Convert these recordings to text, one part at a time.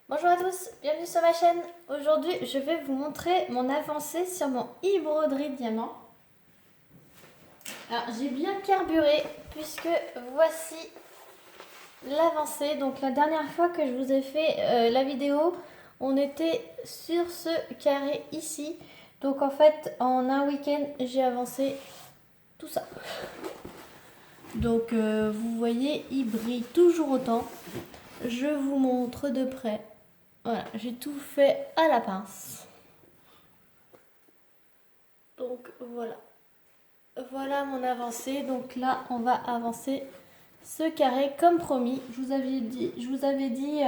Bonjour à tous, bienvenue sur ma chaîne. Aujourd'hui, je vais vous montrer mon avancée sur mon e-broderie diamant. Alors, j'ai bien carburé puisque voici l'avancée. Donc, la dernière fois que je vous ai fait la vidéo, on était sur ce carré ici. Donc, en fait, en un week-end, j'ai avancé tout ça. Donc, vous voyez, il brille toujours autant. Je vous montre de près. Voilà, j'ai tout fait à la pince. Donc voilà. Voilà mon avancée. Donc là, on va avancer ce carré comme promis. Je vous avais dit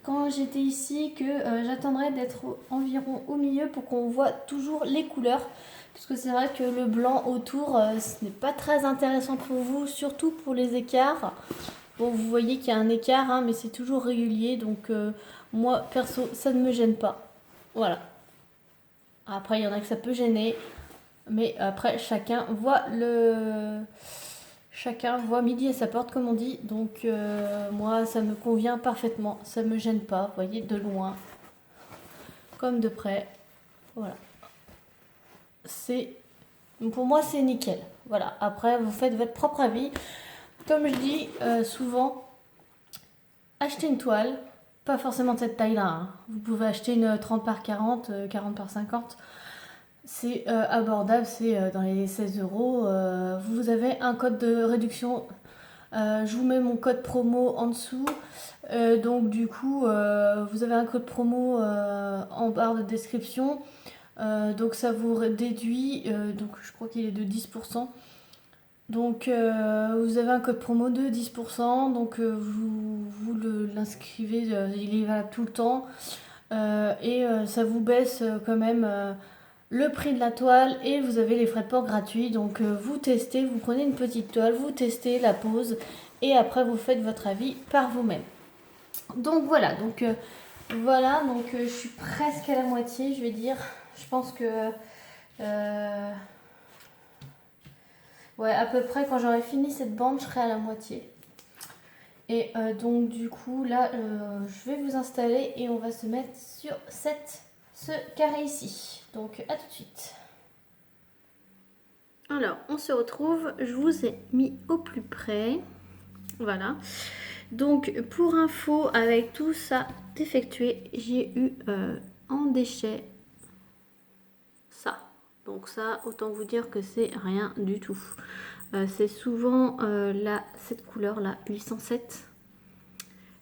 quand j'étais ici que j'attendrais d'être environ au milieu pour qu'on voit toujours les couleurs. Parce que c'est vrai que le blanc autour, ce n'est pas très intéressant pour vous, surtout pour les écarts. Bon, vous voyez qu'il y a un écart, hein, mais c'est toujours régulier. Donc moi, perso, ça ne me gêne pas. Voilà. Après, il y en a que ça peut gêner. Mais après, chacun voit midi à sa porte, comme on dit. Donc, moi, ça me convient parfaitement. Ça me gêne pas, vous voyez, de loin comme de près. Voilà. Pour moi, c'est nickel. Voilà. Après, vous faites votre propre avis. Comme je dis souvent, achetez une toile. Pas forcément de cette taille-là, hein. Vous pouvez acheter une 30 par 40, 40 par 50. C'est abordable, c'est dans les 16 euros. Vous avez un code de réduction. Je vous mets mon code promo en dessous. Donc du coup, vous avez un code promo en barre de description. Donc ça vous déduit, donc je crois qu'il est de 10%. Donc vous avez un code promo de 10%. Donc vous l'inscrivez, il est valable tout le temps. Et ça vous baisse quand même le prix de la toile et vous avez les frais de port gratuits. Donc vous testez, vous prenez une petite toile, vous testez la pose et après vous faites votre avis par vous-même. Donc voilà, je suis presque à la moitié, je vais dire. Je pense que ouais, à peu près quand j'aurai fini cette bande, je serai à la moitié. Et donc du coup là, je vais vous installer et on va se mettre sur ce carré ici. Donc à tout de suite. Alors, on se retrouve, je vous ai mis au plus près. Voilà. Donc, pour info, avec tout ça effectué, j'ai eu en déchet ça. Donc ça, autant vous dire que c'est rien du tout. C'est souvent cette couleur-là, 807.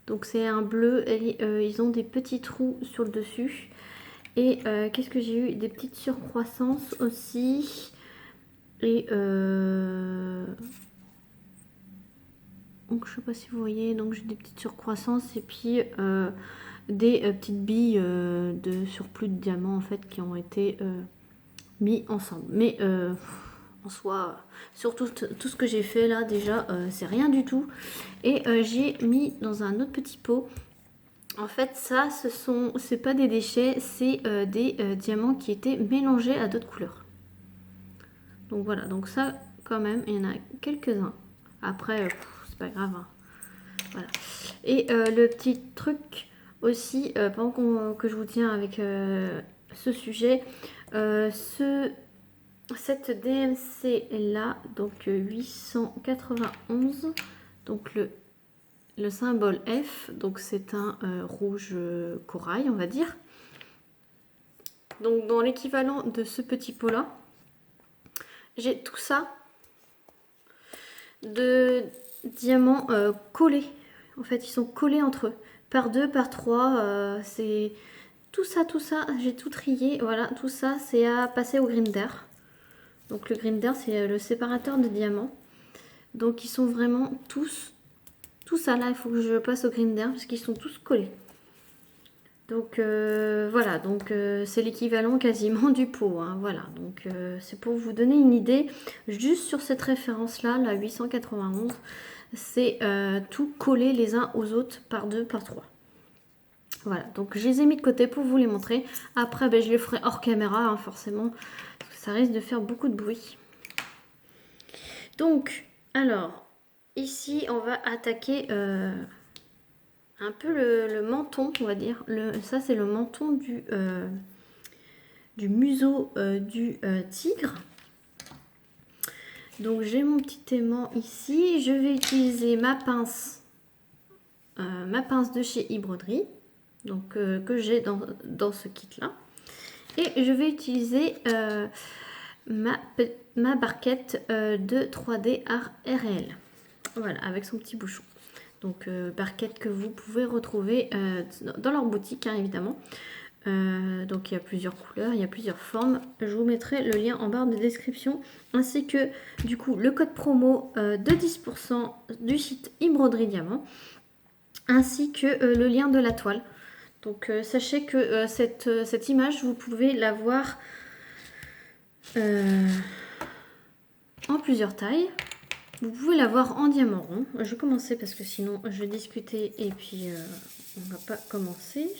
Donc c'est un bleu, ils ont des petits trous sur le dessus. Et qu'est-ce que j'ai eu? Des petites surcroissances aussi. Et donc je sais pas si vous voyez, donc j'ai des petites surcroissances et puis des petites billes de surplus de diamants en fait qui ont été mis ensemble. Mais en soi, surtout tout ce que j'ai fait là déjà, c'est rien du tout. Et j'ai mis dans un autre petit pot. En fait, ça, c'est pas des déchets, c'est des diamants qui étaient mélangés à d'autres couleurs. Donc voilà, donc ça, quand même, il y en a quelques-uns. Après, c'est pas grave, hein. Voilà. Et le petit truc aussi, pendant que je vous tiens avec ce sujet, cette DMC là, donc 891, donc le symbole F, donc c'est un rouge corail, on va dire. Donc dans l'équivalent de ce petit pot là, j'ai tout ça de diamants collés. En fait, ils sont collés entre eux, par deux, par trois. C'est tout ça, j'ai tout trié. Voilà, tout ça, c'est à passer au grinder. Donc le grinder, c'est le séparateur de diamants. Donc ils sont vraiment tout ça là, il faut que je passe au grinder parce qu'ils sont tous collés. Donc voilà, donc c'est l'équivalent quasiment du pot, hein, voilà. Donc c'est pour vous donner une idée, juste sur cette référence là, la 891, c'est tout collé les uns aux autres par deux, par trois. Voilà, donc je les ai mis de côté pour vous les montrer. Après, ben, je les ferai hors caméra, hein, forcément, parce que ça risque de faire beaucoup de bruit. Donc, alors, ici, on va attaquer un peu le menton, on va dire. Ça, c'est le menton du museau du tigre. Donc, j'ai mon petit aimant ici. Je vais utiliser ma pince de chez e-broderie, donc que j'ai dans ce kit-là. Et je vais utiliser ma barquette de 3D Art RL. Voilà, avec son petit bouchon. Donc barquette que vous pouvez retrouver dans leur boutique, hein, évidemment. Donc il y a plusieurs couleurs, il y a plusieurs formes. Je vous mettrai le lien en barre de description, ainsi que du coup le code promo de 10% du site e-broderie Diamant, ainsi que le lien de la toile. Donc sachez que cette image, vous pouvez la voir en plusieurs tailles. Vous pouvez la voir en diamant rond. Je vais commencer parce que sinon je vais discuter et puis on va pas commencer.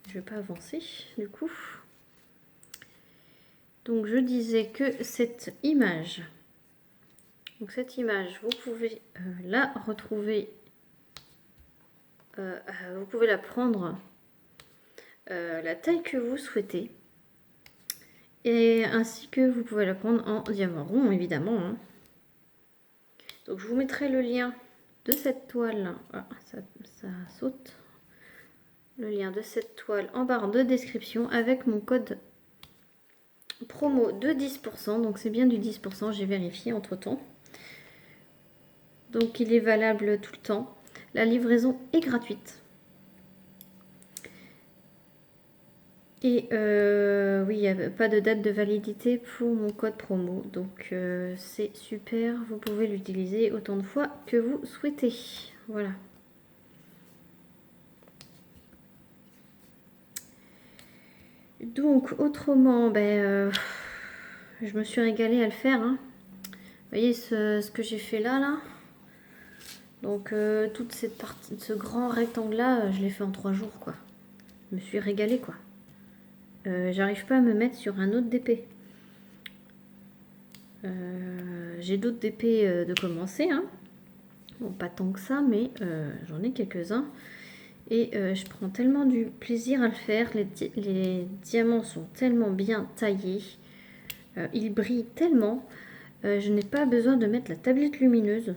Je vais pas avancer du coup. Donc je disais que cette image, vous pouvez la retrouver, vous pouvez la prendre la taille que vous souhaitez, et ainsi que vous pouvez la prendre en diamant rond évidemment, hein. Donc je vous mettrai le lien de cette toile, ça saute, le lien de cette toile en barre de description avec mon code promo de 10%, donc c'est bien du 10%, j'ai vérifié entre temps. Donc il est valable tout le temps. La livraison est gratuite. Et oui, il n'y a pas de date de validité pour mon code promo. Donc c'est super, vous pouvez l'utiliser autant de fois que vous souhaitez. Voilà. Donc autrement, je me suis régalée à le faire, hein. Vous voyez ce que j'ai fait là. Donc toute cette partie, ce grand rectangle là, je l'ai fait en 3 jours quoi. Je me suis régalée quoi. J'arrive pas à me mettre sur un autre DP. J'ai d'autres DP de commencer, hein. Bon, pas tant que ça, mais j'en ai quelques-uns. Et je prends tellement du plaisir à le faire. Les diamants sont tellement bien taillés. Ils brillent tellement. Je n'ai pas besoin de mettre la tablette lumineuse.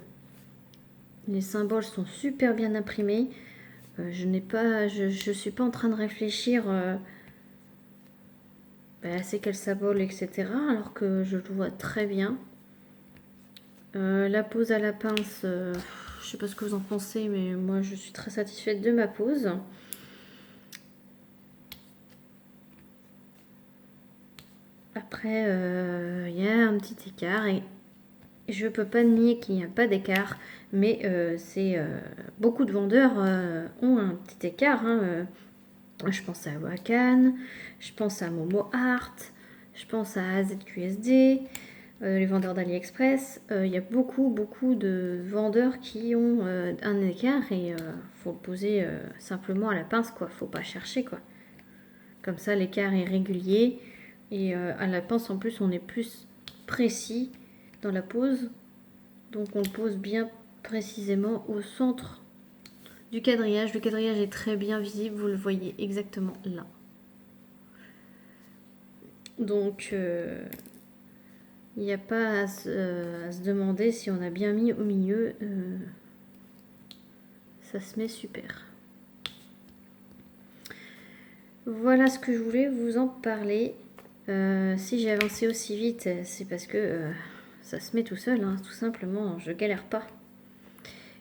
Les symboles sont super bien imprimés. Je suis pas en train de réfléchir c'est quel symbole, etc. Alors que je le vois très bien. La pose à la pince, je sais pas ce que vous en pensez, mais moi je suis très satisfaite de ma pose. Après, il y a un petit écart et je peux pas nier qu'il n'y a pas d'écart, mais beaucoup de vendeurs ont un petit écart, hein. Je pense à Wakan, je pense à Momo Art, je pense à AZQSD, les vendeurs d'AliExpress. Il y a beaucoup de vendeurs qui ont un écart et faut le poser simplement à la pince quoi, faut pas chercher quoi. Comme ça l'écart est régulier et à la pince en plus on est plus précis dans la pose, donc on le pose bien précisément au centre du quadrillage. Le quadrillage est très bien visible, vous le voyez exactement là. Donc il n'y a pas à se demander si on a bien mis au milieu. Ça se met super. Voilà ce que je voulais vous en parler. Si j'ai avancé aussi vite, c'est parce que ça se met tout seul, hein, tout simplement. Je galère pas.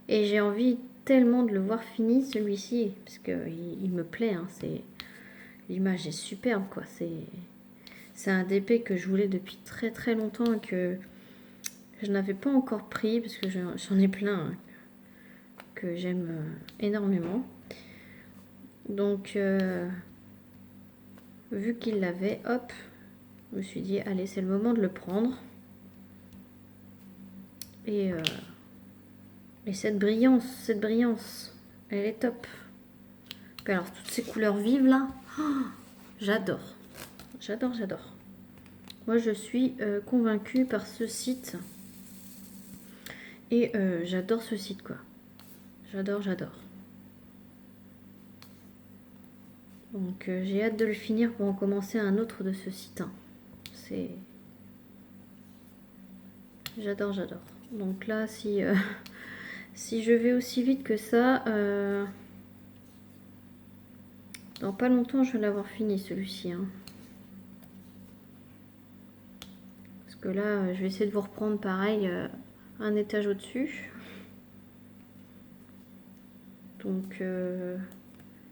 Et j'ai envie tellement de le voir fini celui-ci, parce qu'il me plaît. Hein, l'image est superbe, quoi. C'est un DP que je voulais depuis très très longtemps et que je n'avais pas encore pris, parce que j'en ai plein hein, que j'aime énormément. Donc, vu qu'il l'avait, hop, je me suis dit, allez, c'est le moment de le prendre. Et cette brillance, elle est top. Puis alors, toutes ces couleurs vives là, oh, j'adore. J'adore. Moi, je suis convaincue par ce site. Et j'adore ce site, quoi. J'adore. Donc j'ai hâte de le finir pour en commencer un autre de ce site. Hein. C'est... J'adore, j'adore. Donc là, si, si je vais aussi vite que ça, dans pas longtemps, je vais l'avoir fini celui-ci. Hein. Parce que là, je vais essayer de vous reprendre pareil, un étage au-dessus. Donc,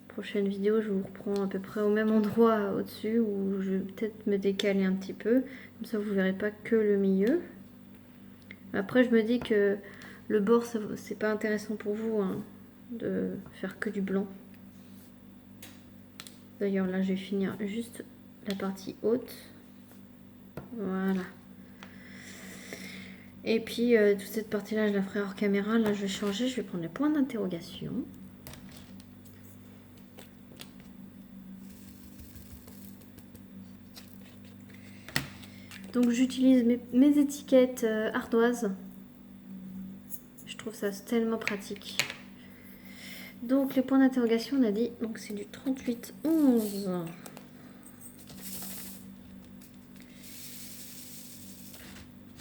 prochaine vidéo, je vous reprends à peu près au même endroit au-dessus, où je vais peut-être me décaler un petit peu. Comme ça, vous verrez pas que le milieu. Après, je me dis que le bord, c'est pas intéressant pour vous, hein, de faire que du blanc. D'ailleurs, là, je vais finir juste la partie haute. Voilà. Et puis, toute cette partie-là, je la ferai hors caméra. Là, je vais changer. Je vais prendre les points d'interrogation. Donc, j'utilise mes étiquettes ardoises. Je trouve ça tellement pratique. Donc, les points d'interrogation, on a dit, donc c'est du 38-11.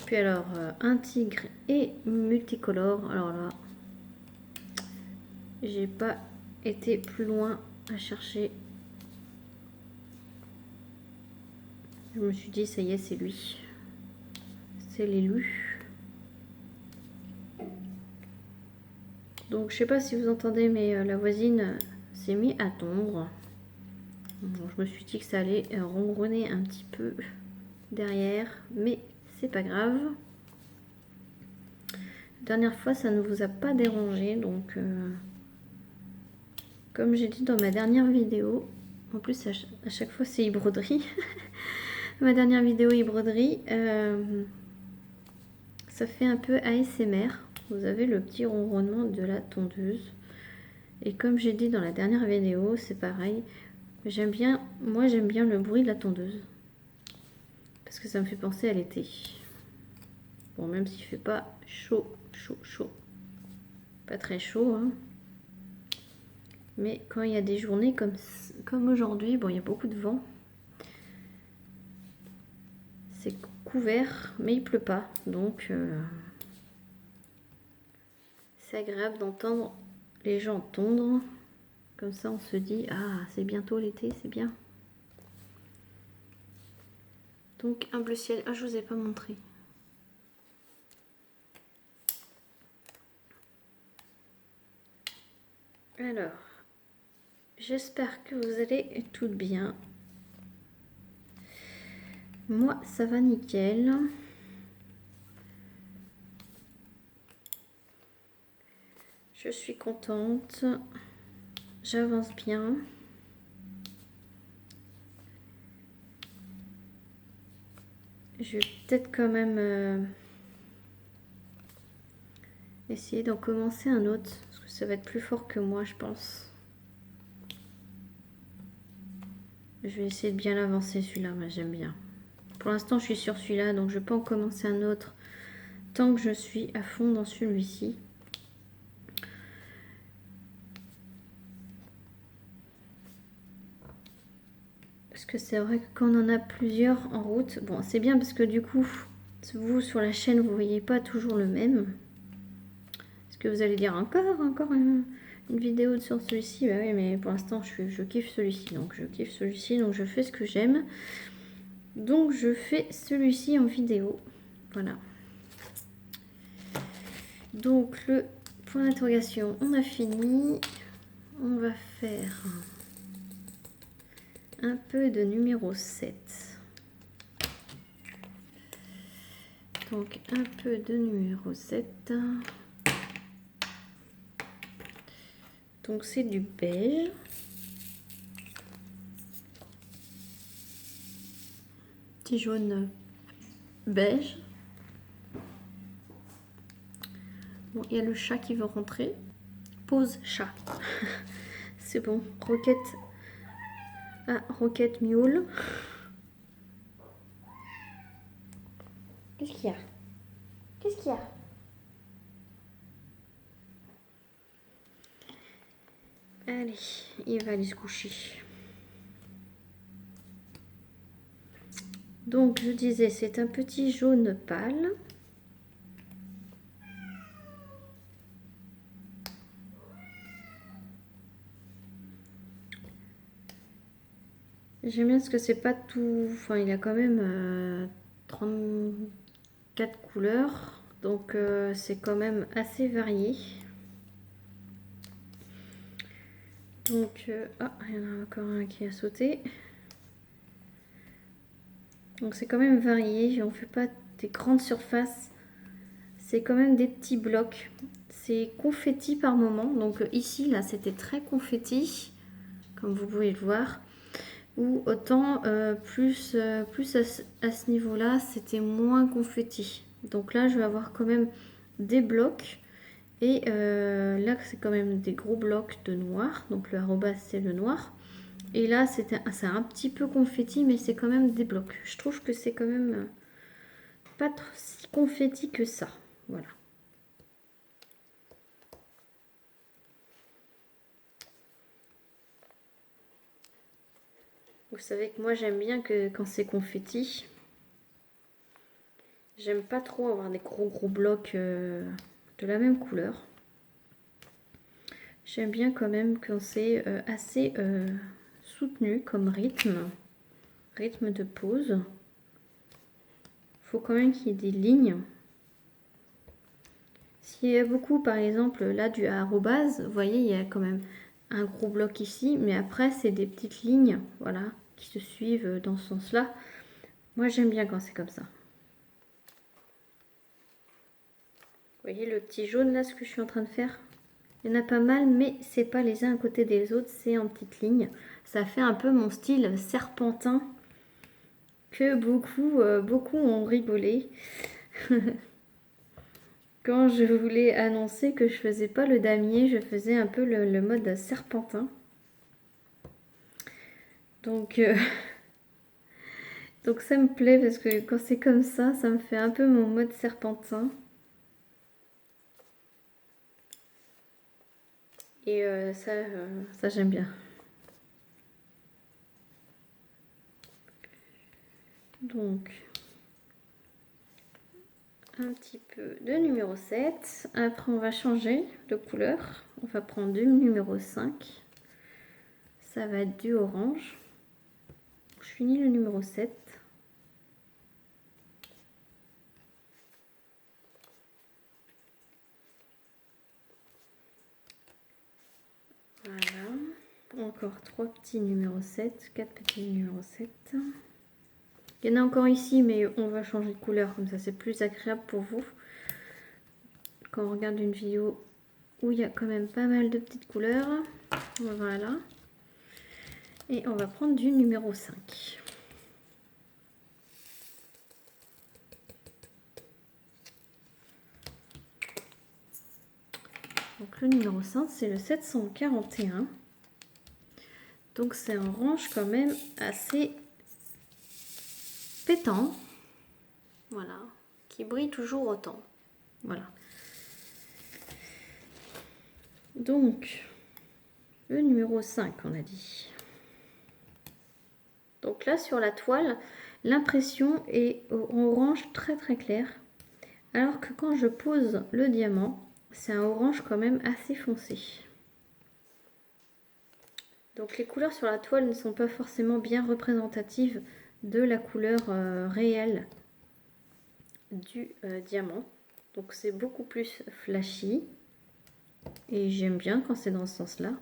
Puis alors, un tigre et multicolore. Alors là, j'ai pas été plus loin à chercher. Je me suis dit, ça y est, c'est lui. C'est l'élu. Donc, je sais pas si vous entendez, mais la voisine s'est mise à tondre. Bon, je me suis dit que ça allait ronronner un petit peu derrière, mais c'est pas grave. La dernière fois, ça ne vous a pas dérangé, donc comme j'ai dit dans ma dernière vidéo, en plus à chaque fois c'est e-broderie. Ma dernière vidéo e-broderie, ça fait un peu ASMR. Vous avez le petit ronronnement de la tondeuse. Et comme j'ai dit dans la dernière vidéo, c'est pareil. J'aime bien, moi j'aime bien le bruit de la tondeuse. Parce que ça me fait penser à l'été. Bon, même s'il fait pas chaud. Pas très chaud, hein. Mais quand il y a des journées comme aujourd'hui, bon, il y a beaucoup de vent. C'est couvert, mais il pleut pas. Donc, c'est agréable d'entendre les gens tondre. Comme ça, on se dit, ah, c'est bientôt l'été, c'est bien. Donc, un bleu ciel. Ah, je vous ai pas montré. Alors, j'espère que vous allez toutes bien. Moi, ça va nickel. Je suis contente. J'avance bien. Je vais peut-être quand même essayer d'en commencer un autre. Parce que ça va être plus fort que moi, je pense. Je vais essayer de bien l'avancer celui-là, moi j'aime bien. Pour l'instant, je suis sur celui-là, donc je peux en commencer un autre tant que je suis à fond dans celui-ci. Parce que c'est vrai que quand on en a plusieurs en route, bon, c'est bien parce que du coup, vous sur la chaîne, vous voyez pas toujours le même. Est-ce que vous allez dire encore une vidéo sur celui-ci? Bah oui, mais pour l'instant, je kiffe celui-ci, donc je fais ce que j'aime. Donc je fais celui-ci en vidéo. Voilà. Donc le point d'interrogation, on a fini. On va faire un peu de numéro 7. Donc un peu de numéro 7. Donc c'est du beige. Petit jaune beige. Bon, il y a le chat qui veut rentrer. Pause chat. C'est bon. Roquette. Ah, Roquette miaule. Qu'est-ce qu'il y a? Qu'est-ce qu'il y a? Allez, il va aller se coucher. Donc je disais, c'est un petit jaune pâle. J'aime bien parce que c'est pas tout... Enfin, il a quand même 34 couleurs. Donc c'est quand même assez varié. Donc, ah, il y en a encore un qui a sauté. Donc c'est quand même varié. On fait pas des grandes surfaces. C'est quand même des petits blocs. C'est confetti par moment. Donc ici, là, c'était très confetti, comme vous pouvez le voir. Ou autant plus à ce niveau-là, c'était moins confetti. Donc là, je vais avoir quand même des blocs. Et là, c'est quand même des gros blocs de noir. Donc le arrobas, c'est le noir. Et là, c'est un petit peu confetti, mais c'est quand même des blocs. Je trouve que c'est quand même pas si confetti que ça. Voilà. Vous savez que moi, j'aime bien que quand c'est confetti. J'aime pas trop avoir des gros blocs de la même couleur. J'aime bien quand même quand c'est assez soutenu comme rythme de pose. Il faut quand même qu'il y ait des lignes. S'il y a beaucoup, par exemple, là du arrobase, vous voyez, il y a quand même un gros bloc ici, mais après, c'est des petites lignes, voilà, qui se suivent dans ce sens-là. Moi, j'aime bien quand c'est comme ça. Vous voyez le petit jaune là, ce que je suis en train de faire? Il y en a pas mal, mais c'est pas les uns à côté des autres, c'est en petites lignes. Ça fait un peu mon style serpentin que beaucoup ont rigolé quand je voulais annoncer que je faisais pas le damier, je faisais un peu le mode serpentin. Donc, donc ça me plaît parce que quand c'est comme ça me fait un peu mon mode serpentin. Et ça j'aime bien. Donc, un petit peu de numéro 7. Après, on va changer de couleur. On va prendre du numéro 5. Ça va être du orange. Je finis le numéro 7. Voilà. Encore 3 petits numéros 7. 4 petits numéros 7. Il y en a encore ici, mais on va changer de couleur. Comme ça, c'est plus agréable pour vous. Quand on regarde une vidéo où il y a quand même pas mal de petites couleurs. Voilà. Et on va prendre du numéro 5. Donc le numéro 5, c'est le 741. Donc c'est un orange quand même assez pétant. Voilà. Qui brille toujours autant. Voilà. Donc, le numéro 5, on a dit. Donc là, sur la toile, l'impression est en orange très très clair. Alors que quand je pose le diamant, c'est un orange quand même assez foncé. Donc les couleurs sur la toile ne sont pas forcément bien représentatives de la couleur réelle du diamant. Donc c'est beaucoup plus flashy. Et j'aime bien quand c'est dans ce sens-là.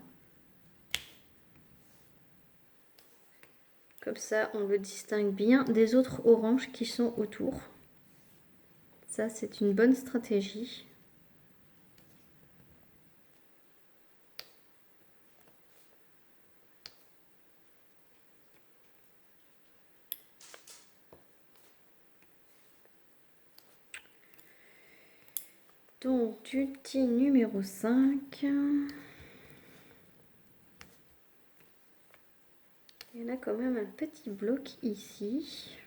Comme ça, on le distingue bien des autres oranges qui sont autour. Ça, c'est une bonne stratégie. Donc, du petit numéro 5. Il y en a quand même un petit bloc ici.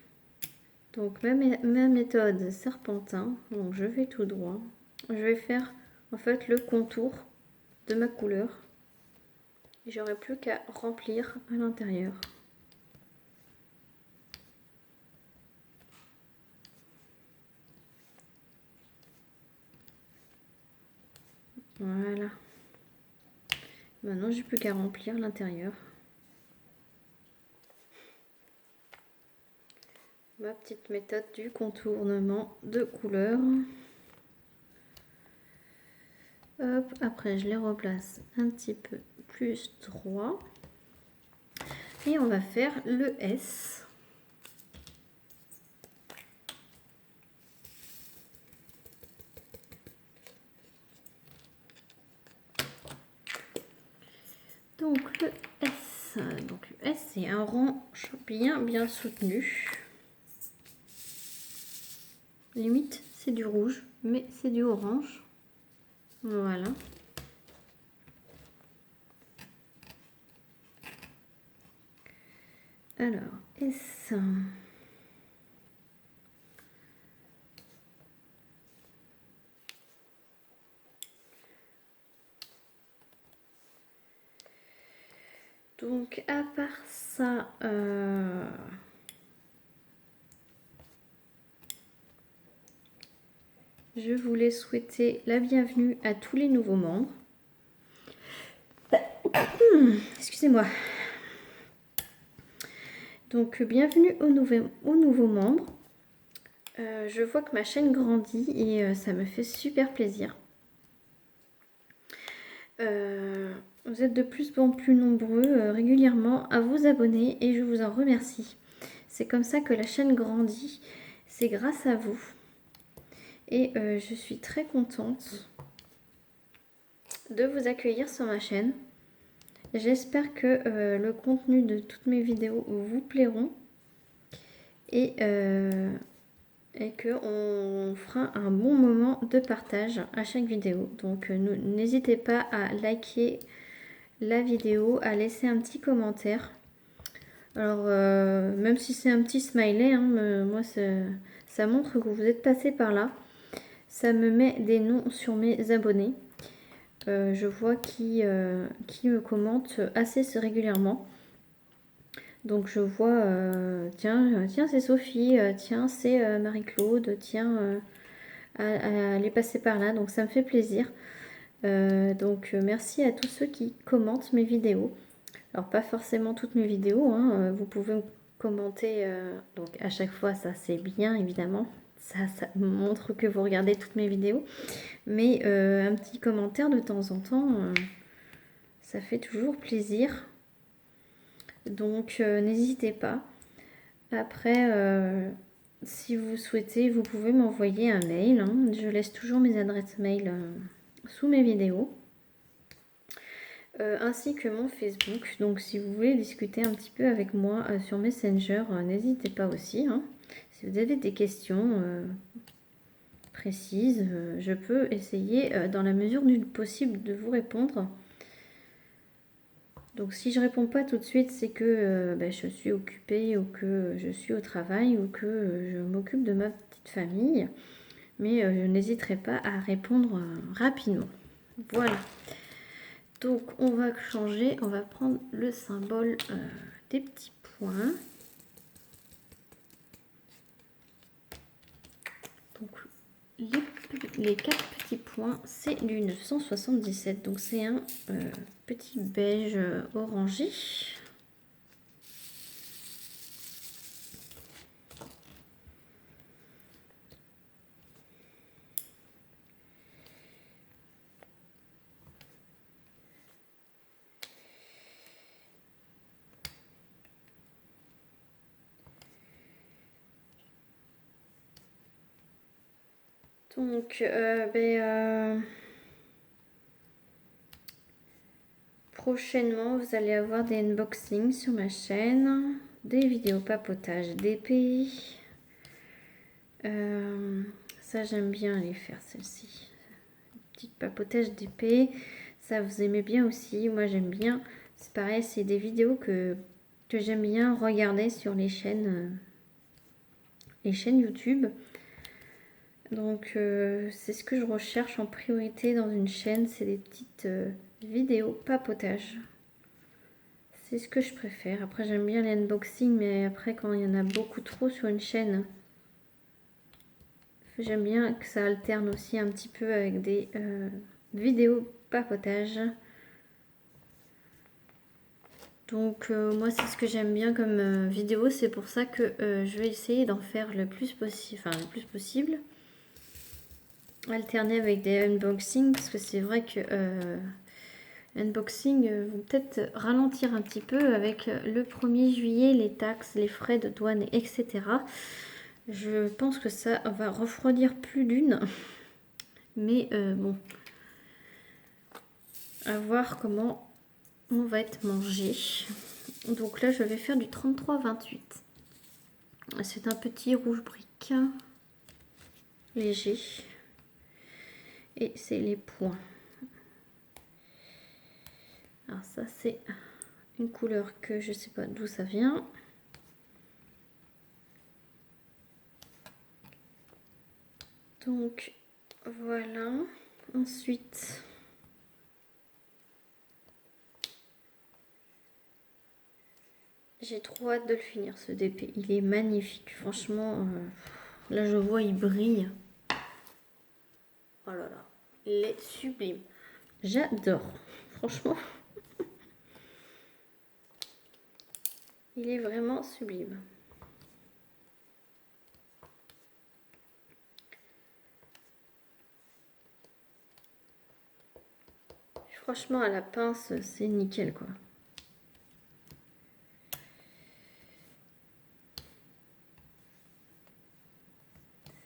Donc, ma méthode serpentin. Donc, je vais tout droit. Je vais faire en fait le contour de ma couleur. J'aurai plus qu'à remplir à l'intérieur. Voilà. Maintenant, j'ai plus qu'à remplir l'intérieur. Ma petite méthode du contournement de couleurs. Hop, après je les replace un petit peu plus droit. Et on va faire le S. Donc le S. Donc le S, c'est un rang bien soutenu. Limite, c'est du rouge, mais c'est du orange. Voilà. Alors, S. Donc, à part ça, je voulais souhaiter la bienvenue à tous les nouveaux membres. Excusez-moi. Donc, bienvenue aux nouveaux membres. Je vois que ma chaîne grandit et ça me fait super plaisir. Vous êtes de plus en plus nombreux régulièrement à vous abonner et je vous en remercie. C'est comme ça que la chaîne grandit. C'est grâce à vous. Et je suis très contente de vous accueillir sur ma chaîne. J'espère que le contenu de toutes mes vidéos vous plairont et qu'on fera un bon moment de partage à chaque vidéo. Donc n'hésitez pas à liker la vidéo, à laisser un petit commentaire. Alors même si c'est un petit smiley, hein, moi ça montre que vous êtes passé par là. Ça me met des noms sur mes abonnés. Je vois qui me commente assez régulièrement. Donc je vois, tiens c'est Sophie, tiens c'est Marie-Claude, tiens elle est passée par là, donc ça me fait plaisir. Donc merci à tous ceux qui commentent mes vidéos. Alors pas forcément toutes mes vidéos, hein, vous pouvez commenter donc à chaque fois, ça c'est bien évidemment. Ça montre que vous regardez toutes mes vidéos. Mais un petit commentaire de temps en temps, ça fait toujours plaisir. Donc n'hésitez pas. Après, si vous souhaitez, vous pouvez m'envoyer un mail. Hein. Je laisse toujours mes adresses mail sous mes vidéos. Ainsi que mon Facebook. Donc si vous voulez discuter un petit peu avec moi sur Messenger, n'hésitez pas aussi. Hein. Si vous avez des questions précises, je peux essayer dans la mesure du possible de vous répondre. Donc si je réponds pas tout de suite, c'est que je suis occupée ou que je suis au travail ou que je m'occupe de ma petite famille. Mais je n'hésiterai pas à répondre rapidement. Voilà. Donc on va changer, on va prendre le symbole des petits points. Donc les 4 petits points, c'est du 977. Donc c'est un petit beige orangé. Donc, prochainement, vous allez avoir des unboxings sur ma chaîne, des vidéos papotage d'épée. Ça, j'aime bien les faire, celle-ci. Petite papotage d'épée. Ça, vous aimez bien aussi. Moi, j'aime bien. C'est pareil, c'est des vidéos que j'aime bien regarder sur les chaînes YouTube. Donc c'est ce que je recherche en priorité dans une chaîne, c'est des petites vidéos papotage. C'est ce que je préfère. Après j'aime bien les unboxings, mais après quand il y en a beaucoup trop sur une chaîne, j'aime bien que ça alterne aussi un petit peu avec des vidéos papotage. Donc moi c'est ce que j'aime bien comme vidéo, c'est pour ça que je vais essayer d'en faire le plus possible, alterner avec des unboxings, parce que c'est vrai que unboxing vont peut-être ralentir un petit peu avec le 1er juillet, les taxes, les frais de douane, etc. Je pense que ça va refroidir plus d'une, mais bon, à voir comment on va être mangé. Donc là je vais faire du 33-28. C'est un petit rouge brique léger et c'est les points. Alors ça c'est une couleur que je sais pas d'où ça vient. Donc voilà. Ensuite j'ai trop hâte de le finir ce DP. Il est magnifique. Franchement, là je vois il brille. Oh là là. Il est sublime. J'adore. Franchement. Il est vraiment sublime. Franchement, à la pince, c'est nickel quoi.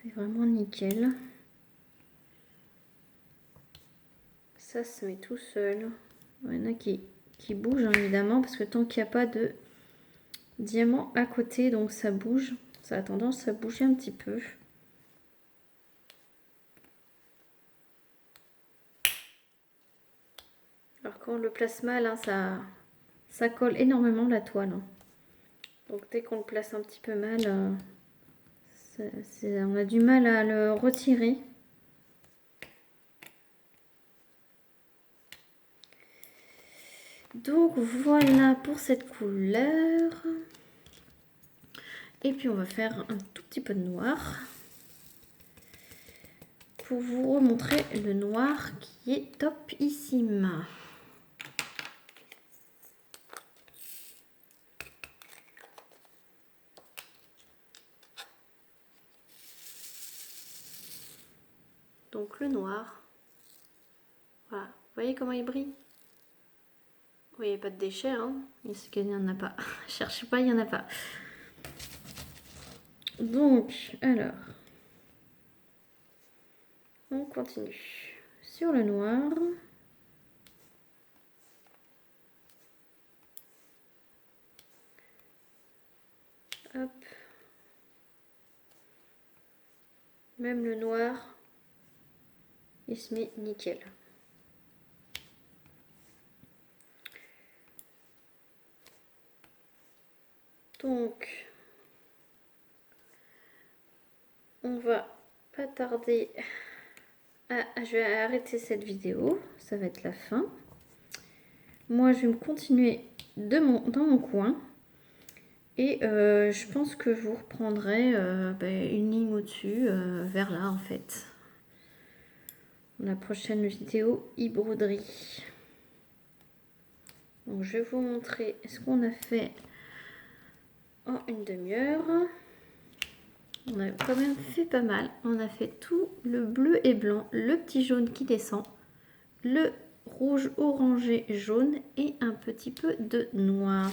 C'est vraiment nickel. Ça se met tout seul. Il y en a qui bougent hein, évidemment, parce que tant qu'il n'y a pas de diamant à côté, donc ça bouge. Ça a tendance à bouger un petit peu. Alors quand on le place mal, hein, ça colle énormément la toile. Hein. Donc dès qu'on le place un petit peu mal, on a du mal à le retirer. Donc voilà pour cette couleur. Et puis on va faire un tout petit peu de noir. Pour vous remontrer le noir qui est topissime. Donc le noir, voilà, vous voyez comment il brille? Vous voyez pas de déchets, hein? Est-ce qu'il n'y en a pas? Cherchez pas, il n'y en a pas. Donc, alors, on continue sur le noir. Hop. Même le noir, il se met nickel. Donc, on va pas tarder je vais arrêter cette vidéo, ça va être la fin. Moi, je vais me continuer dans mon coin. Et je pense que je vous reprendrai une ligne au-dessus, vers là en fait. La prochaine vidéo e-broderie. Donc je vais vous montrer ce qu'on a fait en une demi-heure. On a quand même fait pas mal. On a fait tout le bleu et blanc, le petit jaune qui descend, le rouge orangé jaune et un petit peu de noir.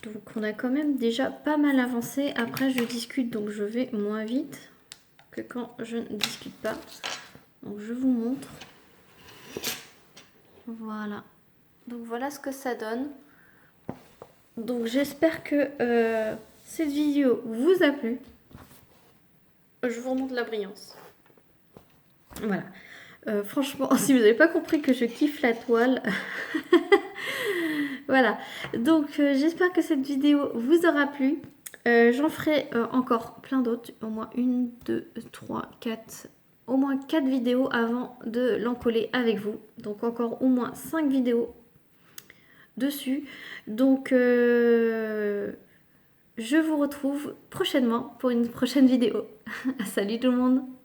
Donc on a quand même déjà pas mal avancé. Après je discute donc je vais moins vite que quand je ne discute pas. Donc je vous montre. Voilà. Donc voilà ce que ça donne. Donc j'espère que cette vidéo vous a plu. Je vous remonte la brillance. Voilà. Franchement, si vous n'avez pas compris que je kiffe la toile, voilà. Donc j'espère que cette vidéo vous aura plu. J'en ferai encore plein d'autres, au moins 1, 2, 3, 4, au moins 4 vidéos avant de l'encoller avec vous. Donc encore au moins 5 vidéos dessus. Donc je je vous retrouve prochainement pour une prochaine vidéo. Salut tout le monde!